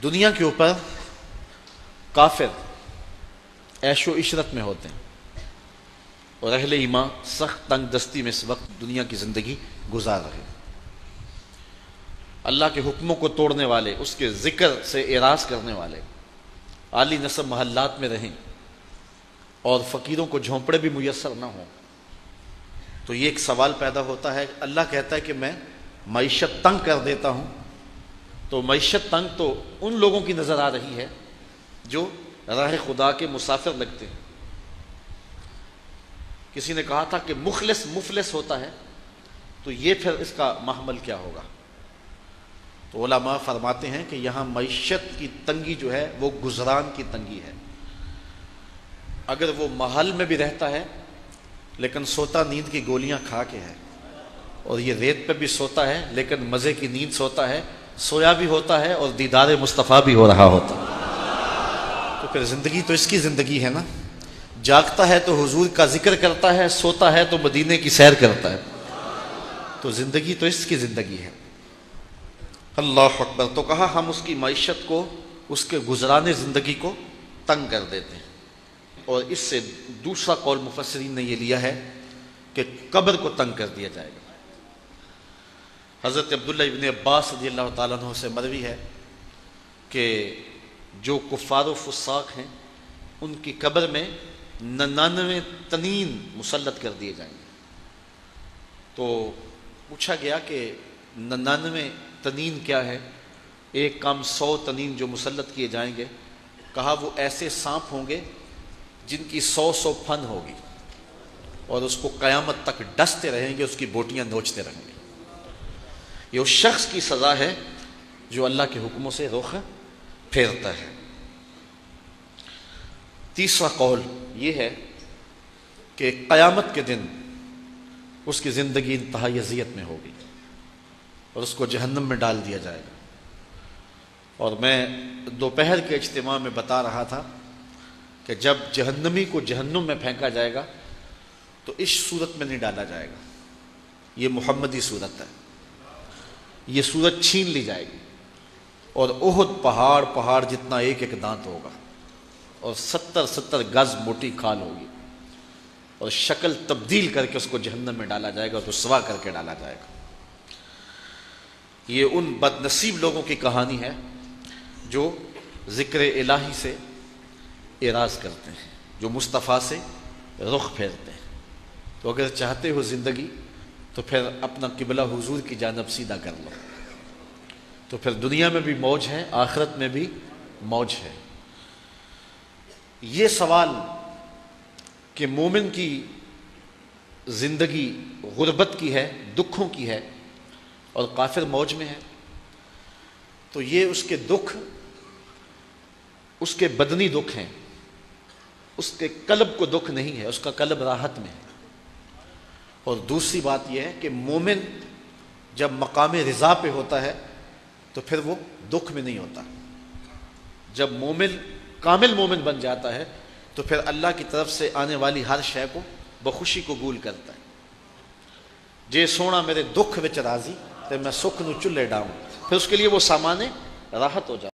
دنیا کے اوپر کافر عیش و عشرت میں ہوتے ہیں اور اہل ایمان سخت تنگ دستی میں اس وقت دنیا کی زندگی گزار رہے ہیں۔ اللہ کے حکموں کو توڑنے والے، اس کے ذکر سے اعراض کرنے والے اعلی نسب محلات میں رہیں اور فقیروں کو جھونپڑے بھی میسر نہ ہوں، تو یہ ایک سوال پیدا ہوتا ہے۔ اللہ کہتا ہے کہ میں معیشت تنگ کر دیتا ہوں، تو معیشت تنگ تو ان لوگوں کی نظر آ رہی ہے جو راہ خدا کے مسافر لگتے ہیں۔ کسی نے کہا تھا کہ مخلص مفلس ہوتا ہے، تو یہ پھر اس کا محمل کیا ہوگا؟ تو علماء فرماتے ہیں کہ یہاں معیشت کی تنگی جو ہے وہ گزران کی تنگی ہے۔ اگر وہ محل میں بھی رہتا ہے لیکن سوتا نیند کی گولیاں کھا کے ہے، اور یہ ریت پہ بھی سوتا ہے لیکن مزے کی نیند سوتا ہے، سویا بھی ہوتا ہے اور دیدار مصطفیٰ بھی ہو رہا ہوتا ہے، تو پھر زندگی تو اس کی زندگی ہے نا۔ جاگتا ہے تو حضور کا ذکر کرتا ہے، سوتا ہے تو مدینے کی سیر کرتا ہے، تو زندگی تو اس کی زندگی ہے۔ اللہ اکبر۔ تو کہا ہم اس کی معیشت کو، اس کے گزرانے زندگی کو تنگ کر دیتے ہیں۔ اور اس سے دوسرا قول مفسرین نے یہ لیا ہے کہ قبر کو تنگ کر دیا جائے گا۔ حضرت عبداللہ ابن عباس رضی اللہ تعالیٰ عنہ سے مروی ہے کہ جو کفار و فساق ہیں ان کی قبر میں 99 تنین مسلط کر دیے جائیں گے۔ تو پوچھا گیا کہ 99 تنین کیا ہے؟ ایک کم 100 تنین جو مسلط کیے جائیں گے، کہا وہ ایسے سانپ ہوں گے جن کی 100 پھن ہوگی اور اس کو قیامت تک ڈستے رہیں گے، اس کی بوٹیاں نوچتے رہیں گے۔ یہ اس شخص کی سزا ہے جو اللہ کے حکموں سے رخ پھیرتا ہے۔ تیسرا قول یہ ہے کہ قیامت کے دن اس کی زندگی انتہائی اذیت میں ہوگی اور اس کو جہنم میں ڈال دیا جائے گا۔ اور میں دوپہر کے اجتماع میں بتا رہا تھا کہ جب جہنمی کو جہنم میں پھینکا جائے گا تو اس صورت میں نہیں ڈالا جائے گا، یہ محمدی صورت ہے، یہ صورت چھین لی جائے گی اور احد پہاڑ جتنا ایک ایک دانت ہوگا اور 70 گز موٹی کھال ہوگی اور شکل تبدیل کر کے اس کو جہنم میں ڈالا جائے گا، تو رسوا کر کے ڈالا جائے گا۔ یہ ان بد نصیب لوگوں کی کہانی ہے جو ذکر الہی سے اعراض کرتے ہیں، جو مصطفیٰ سے رخ پھیرتے ہیں۔ تو اگر چاہتے ہو زندگی تو پھر اپنا قبلہ حضور کی جانب سیدھا کر لو، تو پھر دنیا میں بھی موج ہے، آخرت میں بھی موج ہے۔ یہ سوال کہ مومن کی زندگی غربت کی ہے، دکھوں کی ہے اور کافر موج میں ہے، تو یہ اس کے دکھ، اس کے بدنی دکھ ہیں، اس کے قلب کو دکھ نہیں ہے، اس کا قلب راحت میں ہے۔ اور دوسری بات یہ ہے کہ مومن جب مقام رضا پہ ہوتا ہے تو پھر وہ دکھ میں نہیں ہوتا۔ جب مومن کامل مومن بن جاتا ہے تو پھر اللہ کی طرف سے آنے والی ہر شے کو بخوشی قبول کرتا ہے۔ جے سونا میرے دکھ وچ راضی تے میں سکھ نو چلے ڈاؤں، پھر اس کے لیے وہ سامان راحت ہو جاتا ہے۔